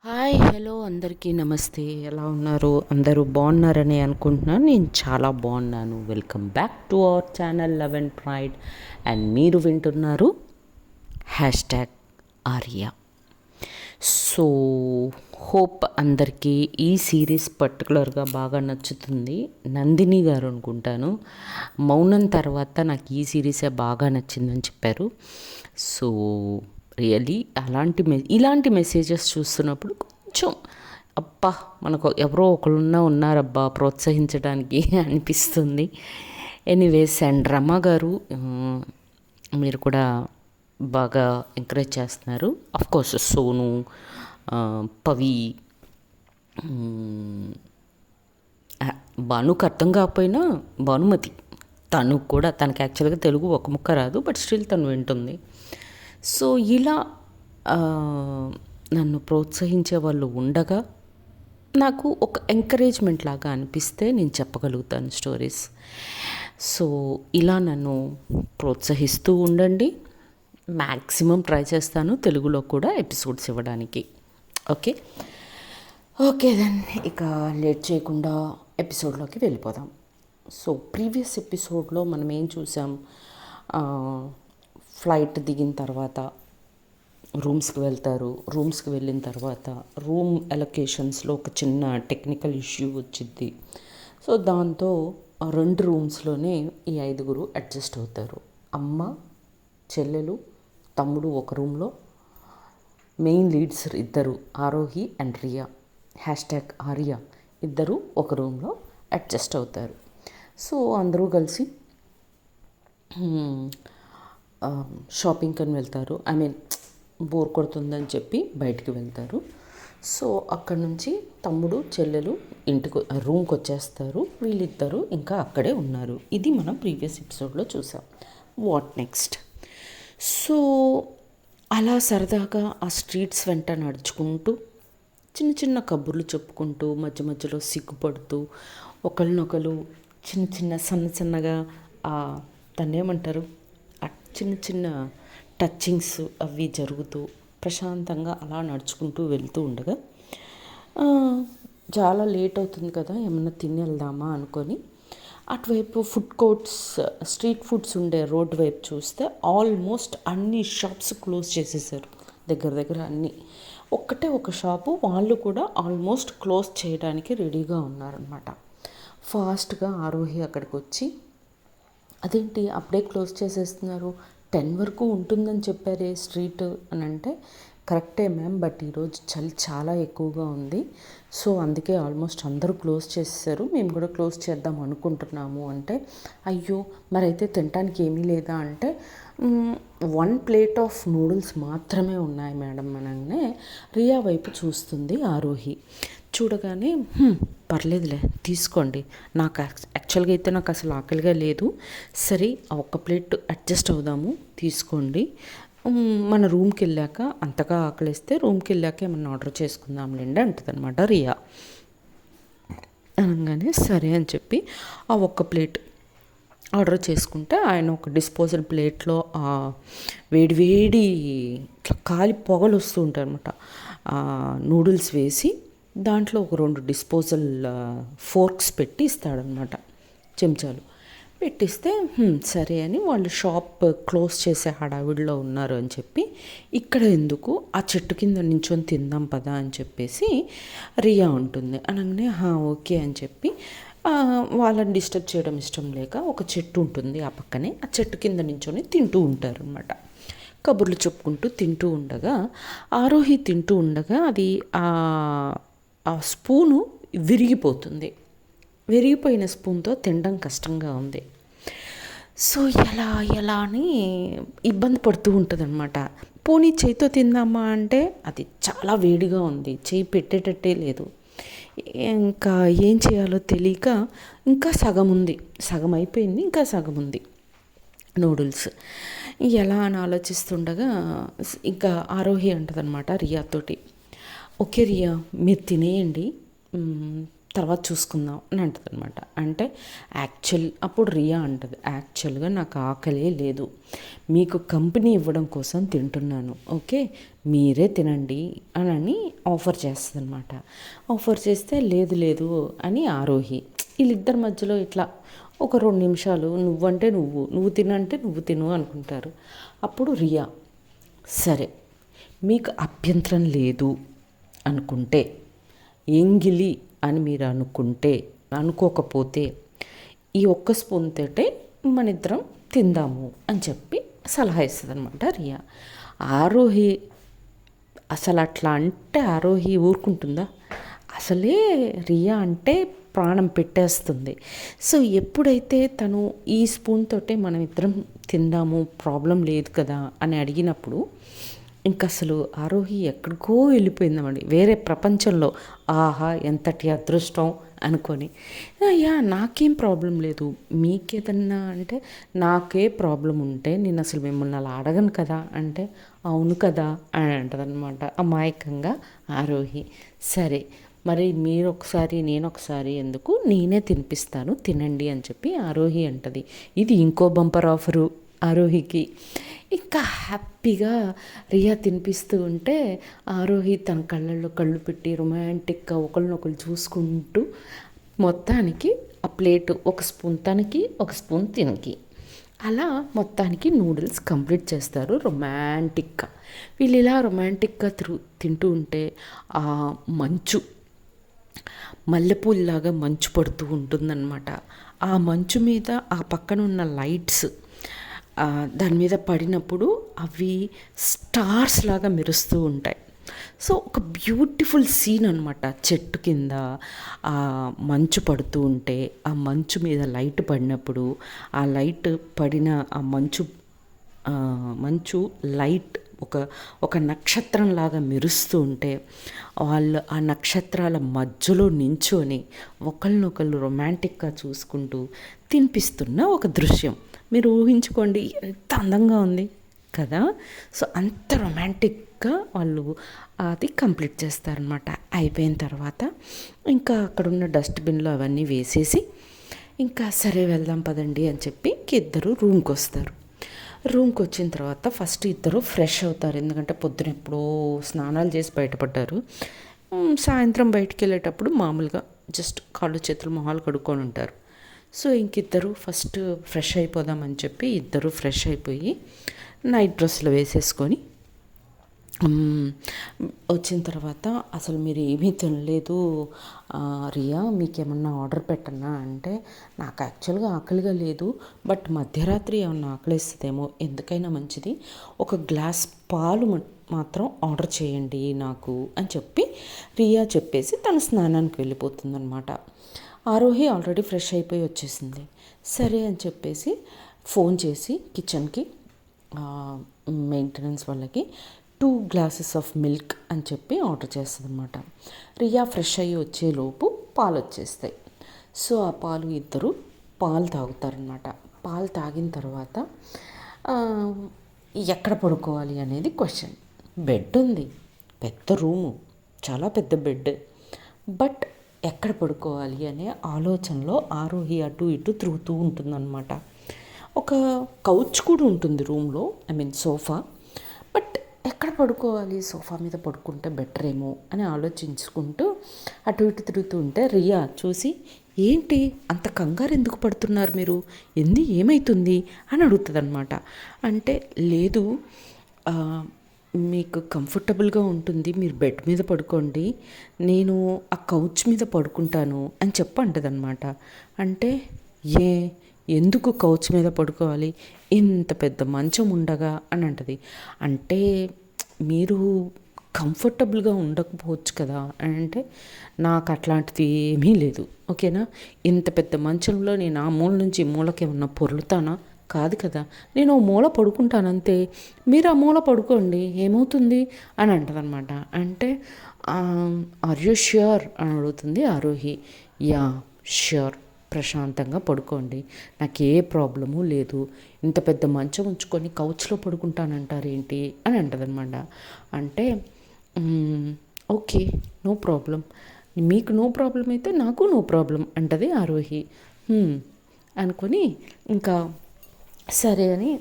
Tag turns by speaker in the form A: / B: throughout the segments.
A: Hi hello అందరికీ నమస్తే. ఎలా ఉన్నారు? అందరూ బాగున్నారని అనుకుంటున్నాను. నేను చాలా బాగున్నాను. Welcome back to our channel love and pride. And మీరు వింటున్నారు హ్యాష్ట్యాగ్ ఆర్య. సో హోప్ అందరికీ ఈ సిరీస్ పర్టికులర్గా బాగా నచ్చుతుంది. నందిని గారు అనుకుంటాను, మౌనం తర్వాత నాకు ఈ సిరీసే బాగా నచ్చిందని చెప్పారు. సో రియలీ ఇలాంటి మెసేజెస్ చూస్తున్నప్పుడు కొంచెం అబ్బా, మనకు ఎవరో ఒకరున్నా ఉన్నారబ్బా ప్రోత్సహించడానికి అనిపిస్తుంది. ఎనీవేస్, అండ్ రమ గారు, మీరు కూడా బాగా ఎంకరేజ్ చేస్తున్నారు. అఫ్కోర్స్ సోను, పవి, భానుకు అర్థం కాకపోయినా భానుమతి, తను కూడా, తనకి యాక్చువల్గా తెలుగు ఒక ముక్క రాదు, బట్ స్టిల్ తను వింటుంది. సో ఇలా నన్ను ప్రోత్సహించే వాళ్ళు ఉండగా నాకు ఒక ఎంకరేజ్మెంట్ లాగా అనిపిస్తే నేను చెప్పగలుగుతాను స్టోరీస్. సో ఇలా నన్ను ప్రోత్సహిస్తూ ఉండండి. మ్యాక్సిమం ట్రై చేస్తాను తెలుగులో కూడా ఎపిసోడ్స్ ఇవ్వడానికి. ఓకే ఓకే దెన్, ఇక లేట్ చేయకుండా ఎపిసోడ్లోకి వెళ్ళిపోదాం. సో ప్రీవియస్ ఎపిసోడ్లో మనం ఏం చూసాం? ఫ్లైట్ దిగిన తర్వాత రూమ్స్కి వెళ్తారు. రూమ్స్కి వెళ్ళిన తర్వాత రూమ్ అలొకేషన్స్లో ఒక చిన్న టెక్నికల్ ఇష్యూ వచ్చింది. సో దాంతో 2 రూమ్స్లోనే ఈ 5 అడ్జస్ట్ అవుతారు. అమ్మ, చెల్లెలు, తమ్ముడు ఒక రూమ్లో, మెయిన్ లీడ్స్ ఇద్దరు, ఆరోహి అండ్ రియా, హ్యాష్ట్యాగ్ ఆర్య, ఇద్దరు ఒక రూమ్లో అడ్జస్ట్ అవుతారు. సో అందరూ కలిసి షాపింగ్ అని వెళ్తారు. బోర్ కొడుతుందని చెప్పి బయటికి వెళ్తారు. సో అక్కడ నుంచి తమ్ముడు, చెల్లెలు రూమ్కి వచ్చేస్తారు. వీళ్ళిద్దరూ ఇంకా అక్కడే ఉన్నారు. ఇది మనం ప్రీవియస్ ఎపిసోడ్లో చూసాం. What next? సో అలా సరదాగా ఆ స్ట్రీట్స్ వెంట నడుచుకుంటూ చిన్న చిన్న కబుర్లు చెప్పుకుంటూ, మధ్య మధ్యలో సిగ్గుపడుతూ, ఒకరినొకరు సన్నగా దాన్ని ఏమంటారు, చిన్న చిన్న టచ్చింగ్స్ అవి జరుగుతూ ప్రశాంతంగా అలా నడుచుకుంటూ వెళ్తూ ఉండగా చాలా లేట్ అవుతుంది కదా, ఏమన్నా తిని వెళ్దామా అనుకొని అటువైపు ఫుడ్ కోర్ట్స్, స్ట్రీట్ ఫుడ్స్ ఉండే రోడ్ వైపు చూస్తే ఆల్మోస్ట్ అన్ని షాప్స్ క్లోజ్ చేసేసారు. దగ్గర అన్నీ. ఒక్కటే ఒక షాపు వాళ్ళు కూడా ఆల్మోస్ట్ క్లోజ్ చేయడానికి రెడీగా ఉన్నారనమాట. ఫాస్ట్గా ఆరోహి అక్కడికి వచ్చి, అదేంటి అప్పుడే క్లోజ్ చేసేస్తున్నారు, 10 వరకు ఉంటుందని చెప్పారే స్ట్రీట్ అని అంటే, కరెక్టే మ్యామ్, బట్ ఈరోజు చలి చాలా ఎక్కువగా ఉంది. సో అందుకే ఆల్మోస్ట్ అందరూ క్లోజ్ చేసేసారు, మేము కూడా క్లోజ్ చేద్దాం అనుకుంటున్నాము అంటే, అయ్యో మరైతే తినడానికి ఏమీ లేదా అంటే, 1 ప్లేట్ ఆఫ్ నూడిల్స్ మాత్రమే ఉన్నాయి మేడం అనగానే రియా వైపు చూస్తుంది ఆరోహి. చూడగానే పర్లేదులే తీసుకోండి, నాకు యాక్చువల్గా అయితే నాకు అసలు ఆకలిగా లేదు, సరే ఆ 1 ప్లేట్ అడ్జస్ట్ అవుదాము తీసుకోండి, మన రూమ్కి వెళ్ళాక అంతగా ఆకలిస్తే రూమ్కి వెళ్ళాక ఏమన్నా ఆర్డర్ చేసుకుందాంలేండి అంటుంది అనమాట రియా. అనగానే సరే అని చెప్పి ఆ 1 ప్లేట్ ఆర్డర్ చేసుకుంటే ఆయన ఒక డిస్పోజల్ ప్లేట్లో వేడి ఇట్లా కాలి పొగలు వస్తూ ఉంటాయి అనమాట, నూడిల్స్ వేసి దాంట్లో ఒక 2 డిస్పోజల్ ఫోర్క్స్ పెట్టి ఇస్తాడనమాట, చెంచాలు పెట్టిస్తే సరే అని వాళ్ళు షాప్ క్లోజ్ చేసే హడావిడిలో ఉన్నారు అని చెప్పి, ఇక్కడ ఎందుకు ఆ చెట్టు కింద నించొని తిందాం పదా అని చెప్పేసి రియా ఉంటుంది. అనగానే ఓకే అని చెప్పి వాళ్ళని డిస్టర్బ్ చేయడం ఇష్టం లేక ఒక చెట్టు ఉంటుంది ఆ పక్కనే, ఆ చెట్టు కింద నించొని తింటూ ఉంటారు అనమాట. కబుర్లు చెప్పుకుంటూ తింటూ ఉండగా, ఆరోహి తింటూ ఉండగా అది ఆ స్పూను విరిగిపోతుంది. విరిగిపోయిన స్పూన్తో తినడం కష్టంగా ఉంది. సో ఎలా అని ఇబ్బంది పడుతూ ఉంటుంది అనమాట. పోనీ చేయితో తిందామా అంటే అది చాలా వేడిగా ఉంది, చేయి పెట్టేటట్టే లేదు. ఇంకా ఏం చేయాలో తెలియక ఇంకా సగం ఉంది, సగం అయిపోయింది, ఇంకా సగం ఉంది నూడిల్స్. ఎలా అని ఆలోచిస్తుండగా ఇంకా ఆరోహి అంటదనమాట రియాతోటి, ఓకే రియా మీరు తినేయండి, తర్వాత చూసుకుందాం అని అంటుంది అనమాట. అంటే అప్పుడు రియా అంటుంది, యాక్చువల్గా నాకు ఆకలే లేదు, మీకు కంపెనీ ఇవ్వడం కోసం తింటున్నాను, ఓకే మీరే తినండి అని ఆఫర్ చేస్తుంది అనమాట. ఆఫర్ చేస్తే లేదు లేదు అని ఆరోహి, వీళ్ళిద్దరి మధ్యలో ఇట్లా ఒక 2 నిమిషాలు నువ్వంటే నువ్వు తినంటే నువ్వు తిను అనుకుంటారు. అప్పుడు రియా, సరే మీకు అభ్యంతరం లేదు అనుకుంటే, ఎంగిలి అని మీరు అనుకోకపోతే ఈ ఒక్క స్పూన్ తోటే మన ఇద్దరం తిందాము అని చెప్పి సలహా ఇస్తుంది అనమాట రియా. ఆరోహి అసలు అట్లా అంటే ఆరోహి ఊరుకుంటుందా? అసలే రియా అంటే ప్రాణం పెట్టేస్తుంది. సో ఎప్పుడైతే తను ఈ స్పూన్ తోటే మనం ఇద్దరం తిందాము ప్రాబ్లం లేదు కదా అని అడిగినప్పుడు ఇంకా అసలు ఆరోహి ఎక్కడికో వెళ్ళిపోయిందమండి, వేరే ప్రపంచంలో. ఆహా ఎంతటి అదృష్టం అనుకొని, అయ్యా నాకేం ప్రాబ్లం లేదు, మీకేదన్నా అంటే నాకే ప్రాబ్లం ఉంటే నేను అసలు మిమ్మల్ని అలా అడగను కదా అంటే, అవును కదా అని అంటదనమాట అమాయకంగా ఆరోహి. సరే మరి మీరు ఒకసారి నేను ఒకసారి ఎందుకు, నేనే తినిపిస్తాను తినండి అని చెప్పి ఆరోహి అంటది. ఇది ఇంకో బంపర్ ఆఫరు ఆరోహికి. ఇంకా హ్యాపీగా రియా తినిపిస్తూ ఉంటే ఆరోహి తన కళ్ళల్లో కళ్ళు పెట్టి రొమాంటిక్గా ఒకరినొకరు చూసుకుంటూ మొత్తానికి ఆ ప్లేటు ఒక స్పూన్ తనకి ఒక స్పూన్ తినకి అలా మొత్తానికి నూడిల్స్ కంప్లీట్ చేస్తారు రొమాంటిక్గా. వీళ్ళు ఇలా రొమాంటిక్గా తింటూ ఉంటే ఆ మంచు మల్లెపూల్లాగా మంచు పడుతూ ఉంటుందన్నమాట. ఆ మంచు మీద ఆ పక్కన ఉన్న లైట్స్ దాని మీద పడినప్పుడు అవి స్టార్స్ లాగా మెరుస్తూ ఉంటాయి. సో ఒక బ్యూటిఫుల్ సీన్ అనమాట. చెట్టు కింద ఆ మంచు పడుతూ ఉంటే ఆ మంచు మీద లైట్ పడినప్పుడు ఆ లైట్ పడిన ఆ మంచు లైట్ ఒక నక్షత్రంలాగా మెరుస్తూ ఉంటే వాళ్ళు ఆ నక్షత్రాల మధ్యలో నించొని ఒకళ్ళనొకళ్ళు రొమాంటిక్గా చూసుకుంటూ తినిపిస్తున్న ఒక దృశ్యం మీరు ఊహించుకోండి, ఎంత అందంగా ఉంది కదా. సో అంత రొమాంటిక్గా వాళ్ళు అది కంప్లీట్ చేస్తారనమాట. అయిపోయిన తర్వాత ఇంకా అక్కడున్న డస్ట్బిన్లో అవన్నీ వేసేసి ఇంకా సరే వెళ్దాం పదండి అని చెప్పి ఇద్దరు రూమ్కి వస్తారు. రూమ్కి వచ్చిన తర్వాత ఫస్ట్ ఇద్దరు ఫ్రెష్ అవుతారు, ఎందుకంటే పొద్దున ఎప్పుడో స్నానాలు చేసి బయటపడ్డారు. సాయంత్రం బయటికి వెళ్ళేటప్పుడు మామూలుగా జస్ట్ కాళ్ళు చేతులు మొహాలు కడుక్కొని ఉంటారు. సో ఇంకిద్దరు ఫస్ట్ ఫ్రెష్ అయిపోదామని చెప్పి ఇద్దరు ఫ్రెష్ అయిపోయి నైట్ డ్రెస్సులు వేసేసుకొని వచ్చిన తర్వాత అసలు మీరు ఏమీ తినలేదు రియా, మీకేమన్నా ఆర్డర్ పెట్టన్నా అంటే, నాకు యాక్చువల్గా ఆకలిగా లేదు, బట్ మధ్యరాత్రి ఏమన్నా ఆకలిస్తుందేమో, ఎందుకైనా మంచిది ఒక గ్లాస్ పాలు మాత్రం ఆర్డర్ చేయండి నాకు అని చెప్పి రియా చెప్పేసి తన స్నానానికి వెళ్ళిపోతుందనమాట. ఆరోహి ఆల్రెడీ ఫ్రెష్ అయిపోయి వచ్చేసింది. సరే అని చెప్పేసి ఫోన్ చేసి కిచెన్కి మెయింటెనెన్స్ వాళ్ళకి 2 glasses ఆఫ్ మిల్క్ అని చెప్పి ఆర్డర్ చేస్తుంది అనమాట. రియా ఫ్రెష్ అయ్యి వచ్చేలోపు పాలు వచ్చేస్తాయి. సో ఆ ఇద్దరు పాలు తాగుతారనమాట. పాలు తాగిన తర్వాత ఎక్కడ పడుకోవాలి అనేది క్వశ్చన్. బెడ్ ఉంది, పెద్ద రూము, చాలా పెద్ద బెడ్, బట్ ఎక్కడ పడుకోవాలి అనే ఆలోచనలో ఆరోహి అటు ఇటు తిరుగుతూ ఉంటుందన్నమాట. ఒక కౌచ్ కూడా ఉంటుంది రూమ్లో, సోఫా, బట్ ఎక్కడ పడుకోవాలి, సోఫా మీద పడుకుంటే బెటర్ ఏమో అని ఆలోచించుకుంటూ అటు ఇటు తిరుగుతూ ఉంటే రియా చూసి, ఏంటి అంత కంగారు ఎందుకు పడుతున్నారు మీరు, ఏమవుతుంది అని అడుగుతుంది అనమాట. అంటే లేదు మీకు కంఫర్టబుల్గా ఉంటుంది, మీరు బెడ్ మీద పడుకోండి, నేను ఆ కౌచ్ మీద పడుకుంటాను అని అంటదనమాట. అంటే ఎందుకు కౌచ్ మీద పడుకోవాలి, ఇంత పెద్ద మంచం ఉండగా అని అంటది. అంటే మీరు కంఫర్టబుల్గా ఉండకపోవచ్చు కదా అని అంటే, నాకు అట్లాంటిది ఏమీ లేదు ఓకేనా, ఇంత పెద్ద మంచంలో నేను ఆ మూల నుంచి ఈ మూలకి ఏమన్నా పొర్లుతానా, కాదు కదా, నేను ఓ మూల పడుకుంటానంతే, మీరు ఆ మూల పడుకోండి ఏమవుతుంది అని అంటదనమాట. అంటే ఆర్ యూ ష్యూర్ అని అడుగుతుంది ఆరోహి. యా ష్యూర్, ప్రశాంతంగా పడుకోండి, నాకు ఏ ప్రాబ్లము లేదు, ఇంత పెద్ద మంచం ఉంచుకొని కౌచ్లో పడుకుంటానంటారేంటి అని అంటదనమాట. అంటే ఓకే నో ప్రాబ్లం, మీకు నో ప్రాబ్లం అయితే నాకు నో ప్రాబ్లం అంటది ఆరోహి. అనుకొని ఇంకా సరే అని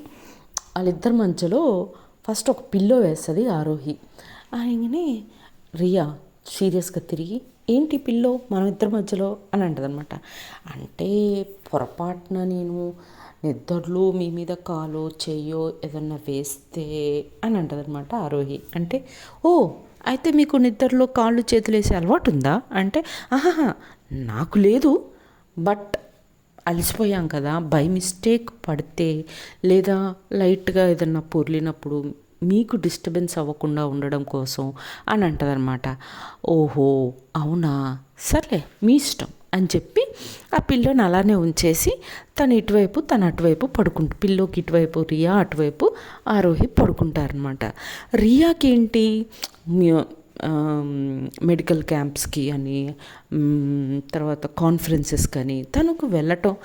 A: వాళ్ళిద్దరి మధ్యలో ఫస్ట్ ఒక పిల్లో వేస్తుంది ఆరోహి. అనగానే రియా సీరియస్గా తిరిగి, ఏంటి పిల్లో మన ఇద్దరి మధ్యలో అని అంటదనమాట. అంటే పొరపాటున నేను నిద్రలో మీ మీద కాలో చెయ్యో ఏదన్నా వేస్తే అని అంటదనమాట ఆరోహి. అంటే ఓ అయితే మీకు నిద్రలో కాళ్ళు చేతులు వేసే అలవాటు ఉందా అంటే, ఆహా నాకు లేదు, బట్ అలసిపోయాం కదా, బై మిస్టేక్ పడితే లేదా లైట్గా ఏదన్నా పొర్లినప్పుడు మీకు డిస్టర్బెన్స్ అవ్వకుండా ఉండడం కోసం అని అంటదనమాట. ఓహో అవునా, సర్లే మీ ఇష్టం అని చెప్పి ఆ పిల్లోని అలానే ఉంచేసి తను ఇటువైపు తను అటువైపు పిల్లోకి ఇటువైపు రియా, అటువైపు ఆరోహి పడుకుంటారనమాట. రియాకి ఏంటి మెడికల్ క్యాంప్స్కి అని తర్వాత కాన్ఫరెన్సెస్ కానీ తనకు వెళ్ళటం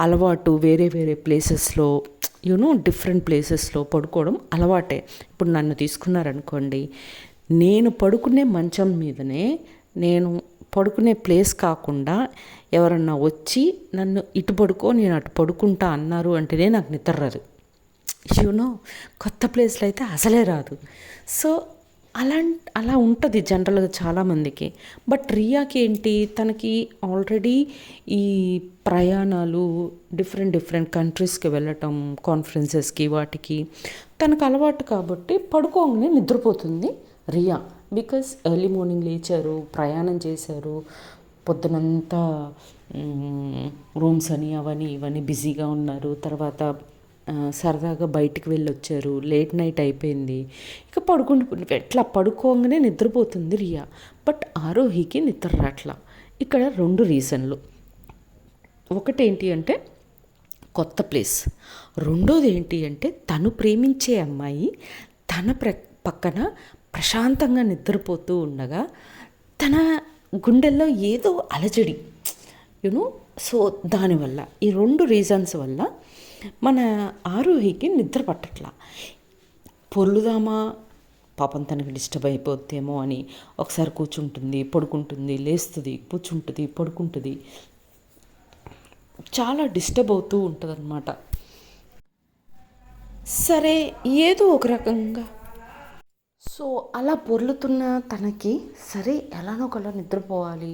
A: అలవాటు. వేరే వేరే ప్లేసెస్లో డిఫరెంట్ ప్లేసెస్లో పడుకోవడం అలవాటే. ఇప్పుడు నన్ను తీసుకున్నారనుకోండి, నేను పడుకునే మంచం మీదనే నేను పడుకునే ప్లేస్ కాకుండా ఎవరన్నా వచ్చి నన్ను ఇటు పడుకో నేను అటు పడుకుంటా అన్నారు అంటేనే నాకు నిద్ర రాదు. కొత్త ప్లేస్లో అయితే అసలే రాదు. సో అలా ఉంటుంది జనరల్గా చాలామందికి. బట్ రియాకి ఏంటి, తనకి ఆల్రెడీ ఈ ప్రయాణాలు డిఫరెంట్ కంట్రీస్కి వెళ్ళటం, కాన్ఫరెన్సెస్కి వాటికి తనకు అలవాటు కాబట్టి పడుకోగానే నిద్రపోతుంది రియా. బికాస్ ఎర్లీ మార్నింగ్ లేచారు, ప్రయాణం చేశారు, పొద్దునంతా రూమ్స్ అని అవని ఇవన్నీ బిజీగా ఉన్నారు. తర్వాత సరదాగా బయటికి వెళ్ళి వచ్చారు, లేట్ నైట్ అయిపోయింది, ఇక ఎట్లా పడుకోగానే నిద్రపోతుంది రియా. బట్ ఆరోహికి నిద్ర రాట్లా. ఇక్కడ 2 రీజన్లు. ఒకటేంటి అంటే కొత్త ప్లేస్, రెండోది ఏంటి అంటే తను ప్రేమించే అమ్మాయి తన పక్కన ప్రశాంతంగా నిద్రపోతూ ఉండగా తన గుండెల్లో ఏదో అలజడి సో దానివల్ల ఈ 2 రీజన్స్ వల్ల మన ఆరోహికి నిద్ర పట్టట్లా. పొర్లుదామా పాపం తనకి డిస్టర్బ్ అయిపోద్దేమో అని ఒకసారి కూర్చుంటుంది, పడుకుంటుంది, లేస్తుంది, కూర్చుంటుంది, పడుకుంటుంది, చాలా డిస్టర్బ్ అవుతూ ఉంటుంది అన్నమాట. సరే ఏదో ఒక రకంగా సో అలా పొర్లుతున్న తనకి సరే ఎలానో కల్లా నిద్రపోవాలి,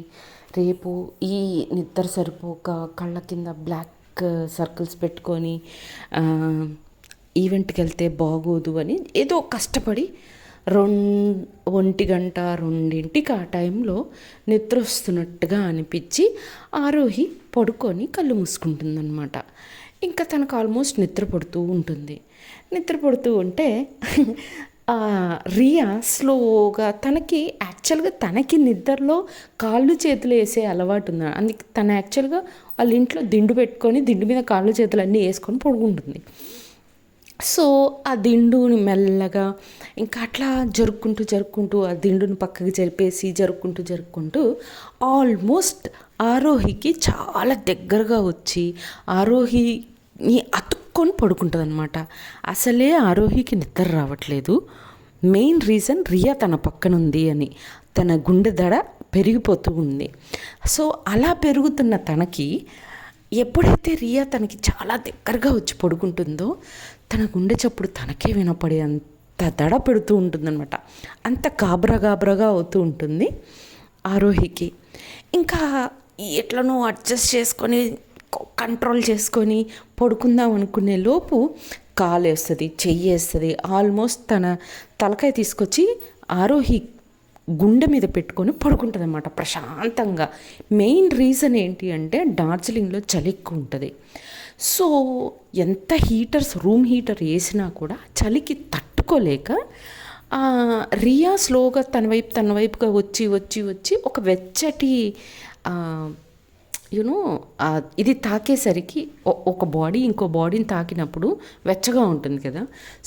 A: రేపు ఈ నిద్ర సరిపోక కళ్ళ కింద బ్లాక్ సర్కిల్స్ పెట్టుకొని ఈవెంట్కి వెళ్తే బాగోదు అని ఏదో కష్టపడి 1 గంట 2ంటికి ఆ టైంలో నిద్ర వస్తున్నట్టుగా అనిపించి ఆరోహి పడుకొని కళ్ళు మూసుకుంటుందన్నమాట. ఇంకా తనకు ఆల్మోస్ట్ నిద్ర పడుతూ ఉంటుంది. నిద్ర పడుతూ ఉంటే రియా స్లోగా తనకి నిద్రలో కాళ్ళు చేతులు వేసే అలవాటు ఉంది. అందుకే తను యాక్చువల్గా వాళ్ళ ఇంట్లో దిండు పెట్టుకొని దిండు మీద కాళ్ళు చేతులు అన్నీ వేసుకొని పడుకుంటుంది. సో ఆ దిండుని మెల్లగా ఇంకా అట్లా జరుపుకుంటూ ఆ దిండుని పక్కకి జరిపేసి జరుపుకుంటూ ఆల్మోస్ట్ ఆరోహికి చాలా దగ్గరగా వచ్చి ఆరోహిని అతుక్కొని పడుకుంటుంది అనమాట. అసలే ఆరోహికి నిద్ర రావట్లేదు. మెయిన్ రీజన్ రియా తన పక్కన ఉంది అని, తన గుండె దడ పెరిగిపోతూ ఉంది. సో అలా పెరుగుతున్న తనకి ఎప్పుడైతే రియా తనకి చాలా దగ్గరగా వచ్చి పడుకుంటుందో తన గుండె చప్పుడు తనకే వినపడే అంత దడ పెడుతూ ఉంటుందన్నమాట. అంత గాబరాగా అవుతూ ఉంటుంది ఆరోహికి. ఇంకా ఎట్లనో అడ్జస్ట్ చేసుకొని కంట్రోల్ చేసుకొని పడుకుందాం అనుకునే లోపు కాలు వేస్తుంది, చెయ్యి వేస్తుంది, ఆల్మోస్ట్ తన తలకాయ తీసుకొచ్చి ఆరోహి గుండె మీద పెట్టుకొని పడుకుంటుంది అన్నమాట ప్రశాంతంగా. మెయిన్ రీజన్ ఏంటి అంటే డార్జిలింగ్లో చలి ఎక్కువ ఉంటుంది. సో ఎంత రూమ్ హీటర్ వేసినా కూడా చలికి తట్టుకోలేక రియా స్లోగా తన వైపుగా వచ్చి ఒక వెచ్చటి ఇది తాకేసరికి ఒక బాడీ ఇంకో బాడీని తాకినప్పుడు వెచ్చగా ఉంటుంది కదా.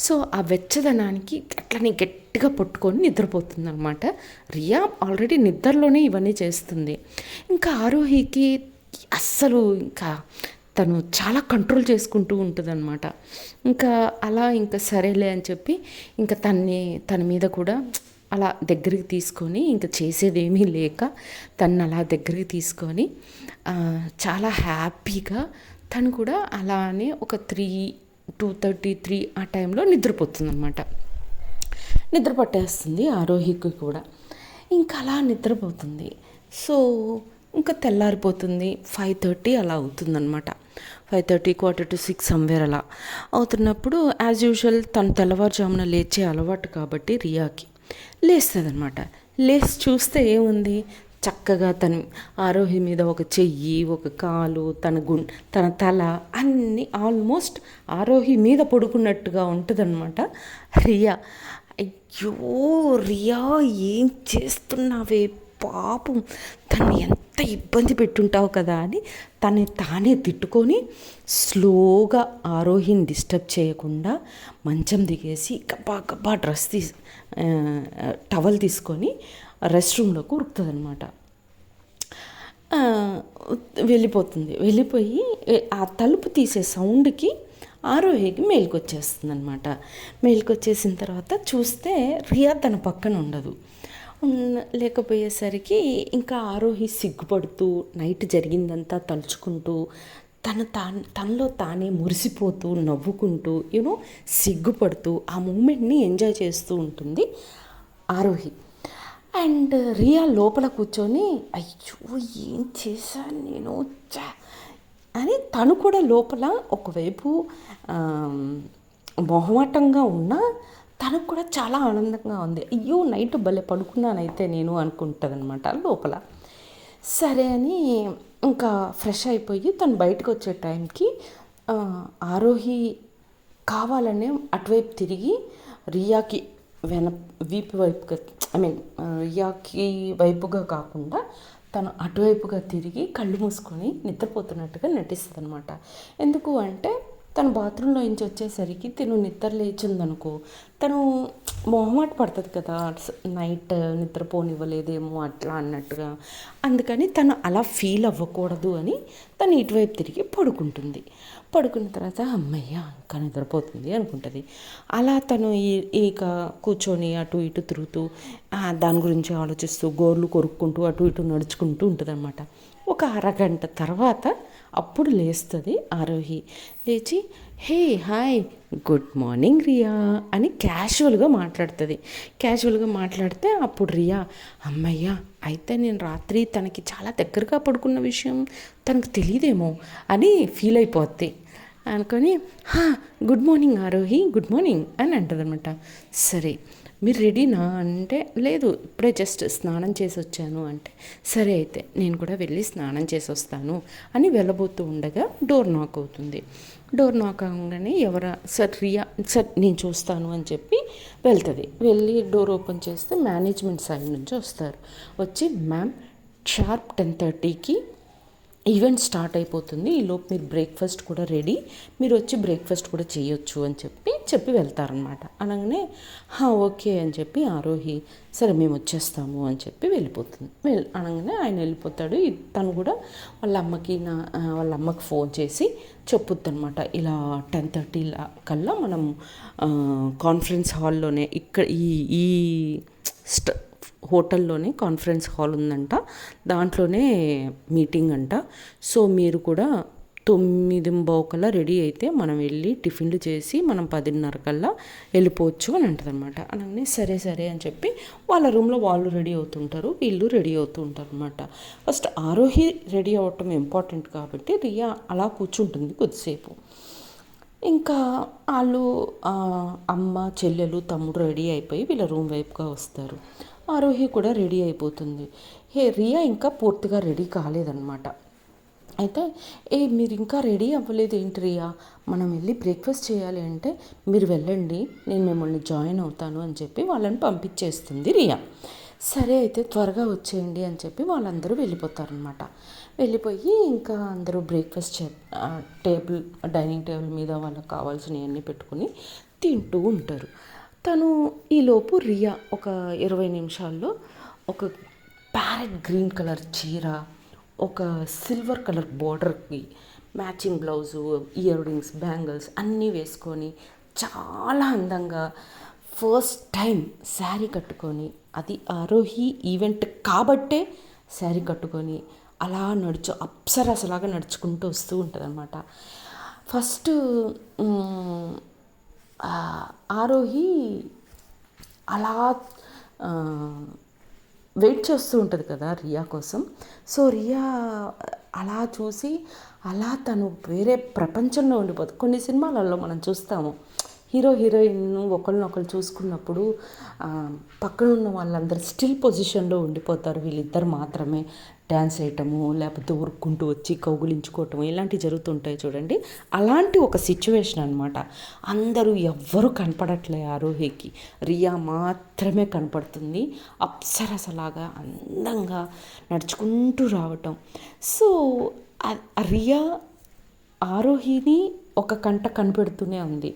A: సో ఆ వెచ్చదనానికి అట్లని గట్టిగా పట్టుకొని నిద్రపోతుంది అనమాట. రియా ఆల్రెడీ నిద్రలోనే ఇవన్నీ చేస్తుంది. ఇంకా ఆరోహికి అస్సలు ఇంకా తను చాలా కంట్రోల్ చేసుకుంటూ ఉంటుంది అనమాట. ఇంకా అలా ఇంకా సరేలే అని చెప్పి ఇంకా తన మీద కూడా అలా దగ్గరికి తీసుకొని ఇంకా చేసేదేమీ లేక తను అలా దగ్గరికి తీసుకొని చాలా హ్యాపీగా తను కూడా అలానే ఒక 2:33 ఆ టైంలో నిద్రపోతుంది అనమాట. నిద్ర పట్టేస్తుంది ఆరోహికి కూడా. ఇంకా అలా నిద్రపోతుంది. సో ఇంకా తెల్లారిపోతుంది. 5:30 అలా అవుతుందన్నమాట. 5:30, 5:45 సమ్వేర్ అలా అవుతున్నప్పుడు యాజ్ యూజువల్ తను తెల్లవారుజామున లేచే అలవాటు కాబట్టి రియాకి లేస్తుంది అనమాట. లేచి చూస్తే ఏముంది, చక్కగా తను ఆరోహి మీద ఒక చెయ్యి, ఒక కాలు, తన తల అన్నీ ఆల్మోస్ట్ ఆరోహి మీద పడుకున్నట్టుగా ఉంటుందన్నమాట రియా. అయ్యో రియా ఏం చేస్తున్నావే పాపం, తను ఎంత ఇబ్బంది పెట్టుంటావు కదా అని తానే తిట్టుకొని స్లోగా ఆరోహిని డిస్టర్బ్ చేయకుండా మంచం దిగేసి గబ్బా టవల్ తీసుకొని రెస్ట్ రూమ్లోకి ఉరుకుతుంది అనమాట. వెళ్ళిపోయి ఆ తలుపు తీసే సౌండ్కి ఆరోహికి మేలుకొచ్చేస్తుంది అనమాట. మేలుకొచ్చేసిన తర్వాత చూస్తే రియా తన పక్కన ఉండదు. లేకపోయేసరికి ఇంకా ఆరోహి సిగ్గుపడుతూ నైట్ జరిగిందంతా తలుచుకుంటూ తనలో తానే మురిసిపోతూ నవ్వుకుంటూ సిగ్గుపడుతూ ఆ మూమెంట్ని ఎంజాయ్ చేస్తూ ఉంటుంది ఆరోహి. అండ్ రియా లోపల కూర్చొని అయ్యో ఏం చేశాను నేను అని తను కూడా లోపల ఒకవైపు మొహమాటంగా ఉన్నా తనకు కూడా చాలా ఆనందంగా ఉంది. అయ్యో నైట్ భలే పడుకున్నానైతే నేను అనుకుంటుంది అనమాట లోపల. సరే అని ఇంకా ఫ్రెష్ అయిపోయి తను బయటకు వచ్చే టైంకి ఆరోహి కావాలనే అటువైపు తిరిగి రియాకి వీపు వైపుగా రియాకి వైపుగా కాకుండా తను అటువైపుగా తిరిగి కళ్ళు మూసుకొని నిద్రపోతున్నట్టుగా నటిస్తుంది అనమాట. ఎందుకు అంటే తను బాత్రూంలో నుంచి వచ్చేసరికి తను నిద్ర లేచిందనుకో తను మొహమాట పడుతుంది కదా, నైట్ నిద్రపోనివ్వలేదేమో అట్లా అన్నట్టుగా. అందుకని తను అలా ఫీల్ అవ్వకూడదు అని తను ఇటువైపు తిరిగి పడుకుంటుంది. పడుకున్న తర్వాత అమ్మయ్య ఇంకా నిద్రపోతుంది అనుకుంటుంది. అలా తను ఇక కూర్చొని అటు ఇటు తిరుగుతూ దాని గురించి ఆలోచిస్తూ గోర్లు కొరుక్కుంటూ అటు ఇటు నడుచుకుంటూ ఉంటుంది అనమాట. ఒక అరగంట తర్వాత అప్పుడు లేస్తుంది ఆరోహి. లేచి hey hi good morning Riya అని క్యాజువల్గా మాట్లాడితే అప్పుడు రియా అమ్మయ్య అయితే నేను రాత్రి తనకి చాలా దగ్గరగా పడుకున్న విషయం తనకు తెలియదేమో అని ఫీల్ అయిపోద్ది అనుకొని good morning Aarohi good morning అని అంటదనమాట. సరే మీరు రెడీనా అంటే లేదు ఇప్పుడే జస్ట్ స్నానం చేసి వచ్చాను అంటే సరే అయితే నేను కూడా వెళ్ళి స్నానం చేసి వస్తాను అని వెళ్ళబోతూ ఉండగా డోర్ నాక్ అవుతుంది. డోర్ నాక్ అవ్వగానే రియా సార్ నేను చూస్తాను అని చెప్పి వెళ్ళి డోర్ ఓపెన్ చేస్తే మేనేజ్మెంట్ సైడ్ నుంచి వస్తారు. వచ్చి మ్యామ్ షార్ప్ 10:30కి ఈవెంట్ స్టార్ట్ అయిపోతుంది, ఈలోపు మీరు బ్రేక్ఫాస్ట్ కూడా రెడీ, మీరు వచ్చి బ్రేక్ఫాస్ట్ కూడా చేయొచ్చు అని చెప్పి వెళ్తారనమాట. అనగానే ఓకే అని చెప్పి ఆరోహి సరే మేము వచ్చేస్తాము అని చెప్పి వెళ్ళిపోతుంది. అనగానే ఆయన వెళ్ళిపోతాడు. తను కూడా వాళ్ళ అమ్మకి ఫోన్ చేసి చెప్పుద్ది అనమాట, ఇలా 10:30 కల్లా మనం కాన్ఫరెన్స్ హాల్లోనే ఇక్కడ ఈ హోటల్లోనే కాన్ఫరెన్స్ హాల్ ఉందంట, దాంట్లోనే మీటింగ్ అంట. సో మీరు కూడా 9:15 కల్లా రెడీ అయితే మనం వెళ్ళి టిఫిన్లు చేసి మనం 10:30 కల్లా వెళ్ళిపోవచ్చు అని అంటుంది అనమాట. అనగానే సరే అని చెప్పి వాళ్ళ రూమ్లో వాళ్ళు రెడీ అవుతుంటారు, వీళ్ళు రెడీ అవుతూ ఉంటారు అనమాట. ఫస్ట్ ఆరోహి రెడీ అవ్వటం ఇంపార్టెంట్ కాబట్టి రియా అలా కూర్చుంటుంది కొద్దిసేపు. ఇంకా వాళ్ళు అమ్మ చెల్లెలు తమ్ముడు రెడీ అయిపోయి వీళ్ళ రూమ్ వైపుగా వస్తారు. ఆరోహి కూడా రెడీ అయిపోతుంది. రియా ఇంకా పూర్తిగా రెడీ కాలేదన్నమాట. అయితే మీరు ఇంకా రెడీ అవ్వలేదు ఏంటి రియా, మనం వెళ్ళి బ్రేక్ఫాస్ట్ చేయాలి అంటే మీరు వెళ్ళండి నేను మిమ్మల్ని జాయిన్ అవుతాను అని చెప్పి వాళ్ళని పంపించేస్తుంది రియా. సరే అయితే త్వరగా వచ్చేయండి అని చెప్పి వాళ్ళందరూ వెళ్ళిపోతారనమాట. వెళ్ళిపోయి ఇంకా అందరూ బ్రేక్ఫాస్ట్ డైనింగ్ టేబుల్ మీద వాళ్ళకి కావాల్సినవన్నీ పెట్టుకుని తింటూ ఉంటారు. తను ఈలోపు రియా ఒక 20 నిమిషాల్లో ఒక ప్యారెట్ గ్రీన్ కలర్ చీర, ఒక సిల్వర్ కలర్ బోర్డర్కి matching blouse, ear rings, bangles అన్నీ వేసుకొని చాలా అందంగా ఫస్ట్ టైం శారీ కట్టుకొని, అది ఆరోహి ఈవెంట్ కాబట్టే శారీ కట్టుకొని అలా అప్సరసలాగా నడుచుకుంటూ వస్తూ ఉంటుందన్నమాట. ఫస్ట్ ఆరోహి అలా వెయిట్ చేస్తూ ఉంటుంది కదా రియా కోసం. సో రియా అలా చూసి అలా తను వేరే ప్రపంచంలో ఉండిపోతుంది. కొన్ని సినిమాలలో మనం చూస్తాము, హీరో హీరోయిన్ ఒకరినొకరు చూసుకున్నప్పుడు పక్కన ఉన్న వాళ్ళందరూ స్టిల్ పొజిషన్లో ఉండిపోతారు, వీళ్ళిద్దరు మాత్రమే డ్యాన్స్ వేయటము లేకపోతే ఉరుక్కుంటూ వచ్చి కౌగులించుకోవటము ఇలాంటివి జరుగుతుంటాయి చూడండి. అలాంటి ఒక సిచ్యువేషన్ అనమాట. అందరూ ఎవ్వరూ కనపడట్లే ఆరోహికి, రియా మాత్రమే కనపడుతుంది అప్సరసలాగా అందంగా నడుచుకుంటూ రావటం. సో రియా ఆరోహిని ఒక కంట కనిపెడుతూనే ఉంది.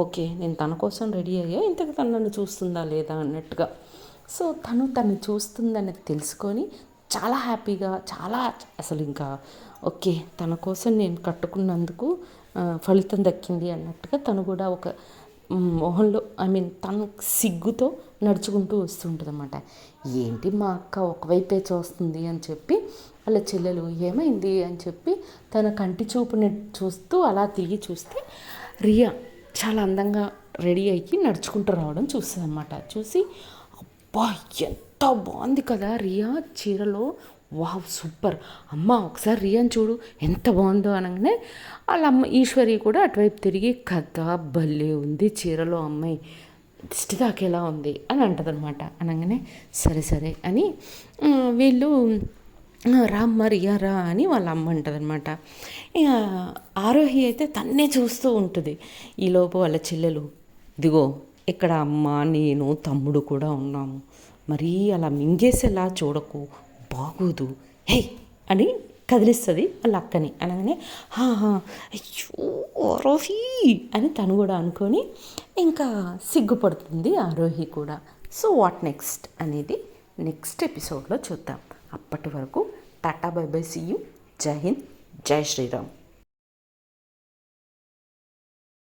A: ఓకే, నేను తన కోసం రెడీ అయ్యా, ఇంతకు తను నన్ను చూస్తుందా లేదా అన్నట్టుగా. సో తను చూస్తుందని తెలుసుకొని చాలా హ్యాపీగా, చాలా అసలు ఇంకా ఓకే తన కోసం నేను కట్టుకున్నందుకు ఫలితం దక్కింది అన్నట్టుగా తను కూడా ఒక మొహంలో తను సిగ్గుతో నడుచుకుంటూ వస్తుంటుంది అన్నమాట. ఏంటి మా అక్క ఒకవైపే చూస్తుంది అని చెప్పి వాళ్ళ చెల్లెలు ఏమైంది అని చెప్పి తన కంటి చూపుని చూస్తూ అలా తిరిగి చూస్తే రియా చాలా అందంగా రెడీ అయ్యి నడుచుకుంటూ రావడం చూస్తుంది అన్నమాట. చూసి అబ్బా ఎంత బాగుంది కదా రియా చీరలో, వావ్ సూపర్, అమ్మ ఒకసారి రియాని చూడు ఎంత బాగుందో అనగానే వాళ్ళ అమ్మ ఈశ్వరి కూడా అటువైపు తిరిగి కథ భలే ఉంది చీరలో అమ్మాయి, దిష్టి తాకేలా ఉంది అని అంటదనమాట. అనగానే సరే సరే అని వీళ్ళు రామ్మ రియా రా అని వాళ్ళ అమ్మ అంటదనమాట. ఇక ఆరోహి అయితే తన్నే చూస్తూ ఉంటుంది. ఈలోపు వాళ్ళ చెల్లెలు, ఇదిగో ఇక్కడ అమ్మ నేను తమ్ముడు కూడా ఉన్నాము, మరీ అలా మింగేసేలా చూడకు, బాగోదు, హే అని కదిలిస్తుంది వాళ్ళ అక్కని. అనగానే అయ్యో ఆరోహి అని తను కూడా అనుకొని ఇంకా సిగ్గుపడుతుంది ఆరోహి కూడా. సో వాట్ నెక్స్ట్ అనేది నెక్స్ట్ ఎపిసోడ్లో చూద్దాం. అప్పటి వరకు టాటా bye bye, see you, Jai Hind, జై శ్రీరామ్.